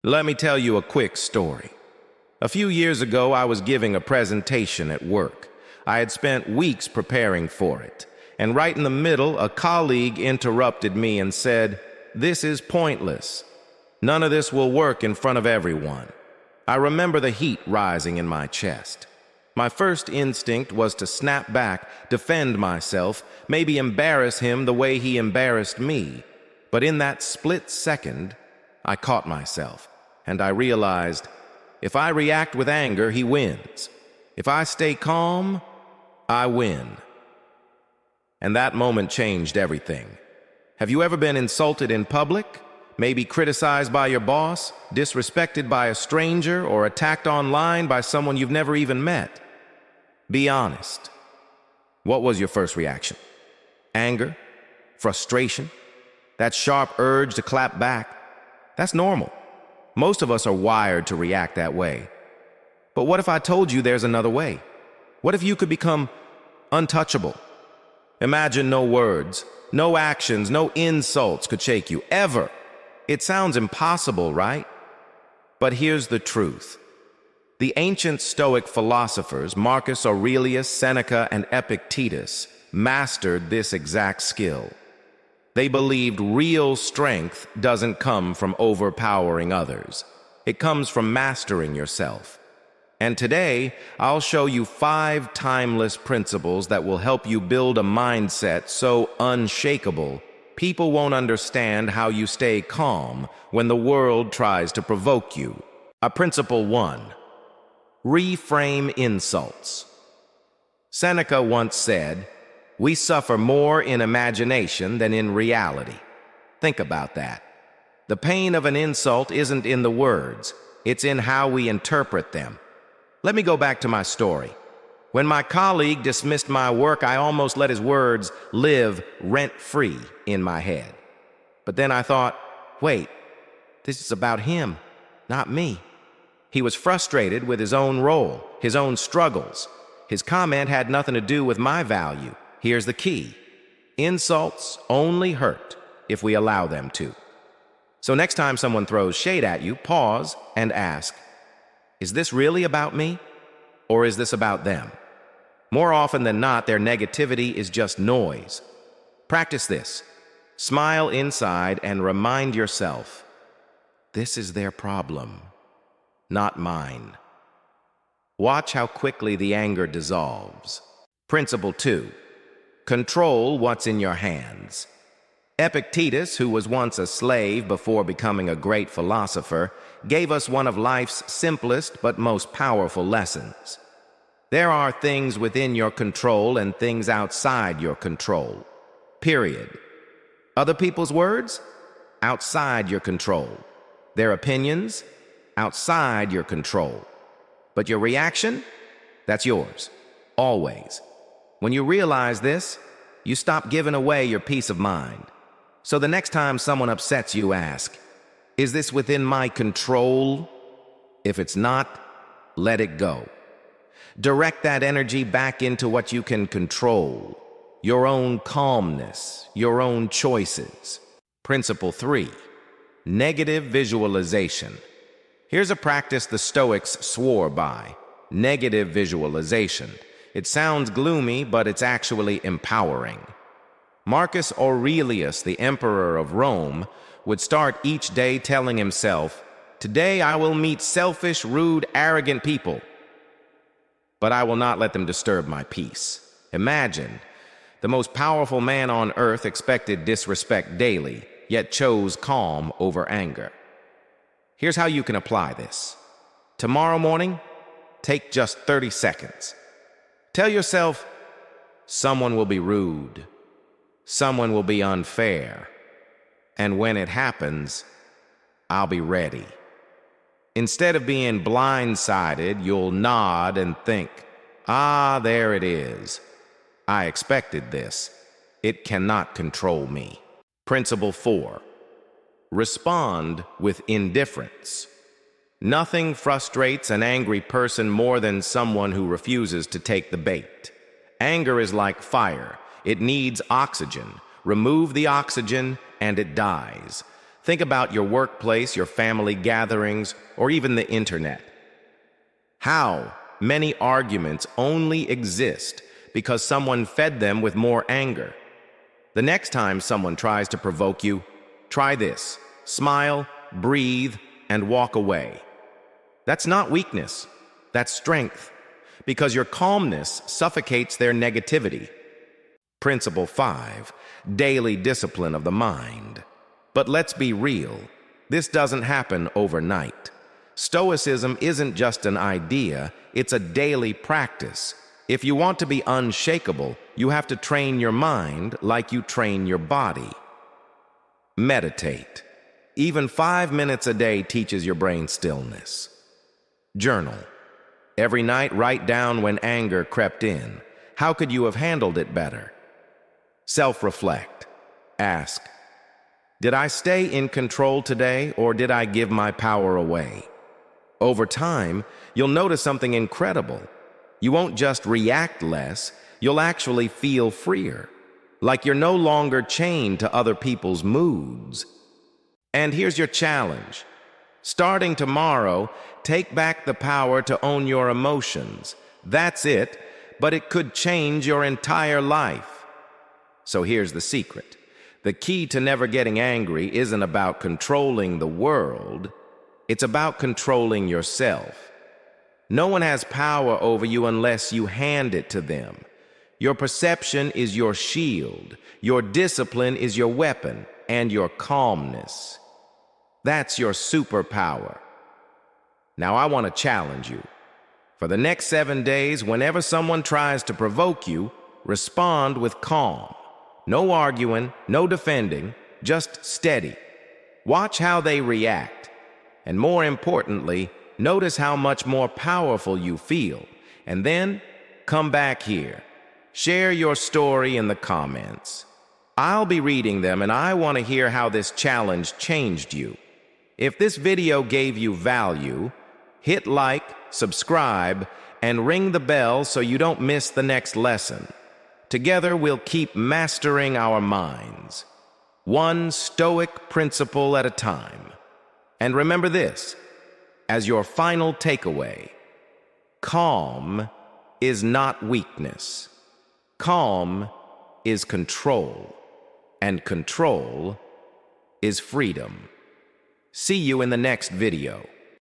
Let me tell you a quick story. A few years ago, I was giving a presentation at work. I had spent weeks preparing for it, and right in the middle, a colleague interrupted me and said, "This is pointless. None of this will work in front of everyone." I remember the heat rising in my chest. My first instinct was to snap back, defend myself, maybe embarrass him the way he embarrassed me. But in that split second, I caught myself, and I realized, if I react with anger, he wins. If I stay calm, I win. And that moment changed everything. Have you ever been insulted in public? Maybe criticized by your boss, disrespected by a stranger, or attacked online by someone you've never even met? Be honest. What was your first reaction? Anger? Frustration? That sharp urge to clap back? That's normal. Most of us are wired to react that way. But what if I told you there's another way? What if you could become untouchable? Imagine no words, no actions, no insults could shake you, ever. It sounds impossible, right? But here's the truth. The ancient Stoic philosophers, Marcus Aurelius, Seneca, and Epictetus, mastered this exact skill. They believed real strength doesn't come from overpowering others. It comes from mastering yourself. And today, I'll show you 5 timeless principles that will help you build a mindset so unshakable, people won't understand how you stay calm when the world tries to provoke you. Principle 1. Reframe insults. Seneca once said, "We suffer more in imagination than in reality." Think about that. The pain of an insult isn't in the words, it's in how we interpret them. Let me go back to my story. When my colleague dismissed my work, I almost let his words live rent-free in my head. But then I thought, wait, this is about him, not me. He was frustrated with his own role, his own struggles. His comment had nothing to do with my value. Here's the key. Insults only hurt if we allow them to. So next time someone throws shade at you, pause and ask, is this really about me, or is this about them? More often than not, their negativity is just noise. Practice this. Smile inside and remind yourself, this is their problem, not mine. Watch how quickly the anger dissolves. Principle 2. Control what's in your hands. Epictetus, who was once a slave before becoming a great philosopher, gave us one of life's simplest but most powerful lessons. There are things within your control and things outside your control. Period. Other people's words? Outside your control. Their opinions? Outside your control. But your reaction? That's yours. Always. When you realize this, you stop giving away your peace of mind. So the next time someone upsets you, ask, is this within my control? If it's not, let it go. Direct that energy back into what you can control, your own calmness, your own choices. Principle 3. Negative visualization. Here's a practice the Stoics swore by, negative visualization. It sounds gloomy, but it's actually empowering. Marcus Aurelius, the emperor of Rome, would start each day telling himself, "Today I will meet selfish, rude, arrogant people, but I will not let them disturb my peace." Imagine, the most powerful man on earth expected disrespect daily, yet chose calm over anger. Here's how you can apply this. Tomorrow morning, take just 30 seconds. Tell yourself, someone will be rude. Someone will be unfair. And when it happens, I'll be ready. Instead of being blindsided, you'll nod and think, ah, there it is. I expected this. It cannot control me. Principle 4. Respond with indifference. Nothing frustrates an angry person more than someone who refuses to take the bait. Anger is like fire. It needs oxygen. Remove the oxygen and it dies. Think about your workplace, your family gatherings, or even the internet. How many arguments only exist because someone fed them with more anger? The next time someone tries to provoke you, try this. Smile, breathe, and walk away. That's not weakness. That's strength, because your calmness suffocates their negativity. Principle 5, daily discipline of the mind. But let's be real. This doesn't happen overnight. Stoicism isn't just an idea, it's a daily practice. If you want to be unshakable, you have to train your mind like you train your body. Meditate. Even 5 minutes a day teaches your brain stillness. Journal. Every night, write down when anger crept in. How could you have handled it better? Self-reflect. Ask, did I stay in control today, or did I give my power away? Over time, you'll notice something incredible. You won't just react less, you'll actually feel freer, like you're no longer chained to other people's moods. And here's your challenge. Starting tomorrow, take back the power to own your emotions. That's it, but it could change your entire life. So here's the secret. The key to never getting angry isn't about controlling the world. It's about controlling yourself. No one has power over you unless you hand it to them. Your perception is your shield. Your discipline is your weapon, and your calmness. That's your superpower. Now I want to challenge you. For the next 7 days, whenever someone tries to provoke you, respond with calm. No arguing, no defending, just steady. Watch how they react. And more importantly, notice how much more powerful you feel. And then, come back here. Share your story in the comments. I'll be reading them, and I want to hear how this challenge changed you. If this video gave you value, hit like, subscribe, and ring the bell so you don't miss the next lesson. Together, we'll keep mastering our minds, one Stoic principle at a time. And remember this, as your final takeaway, calm is not weakness. Calm is control, and control is freedom. See you in the next video.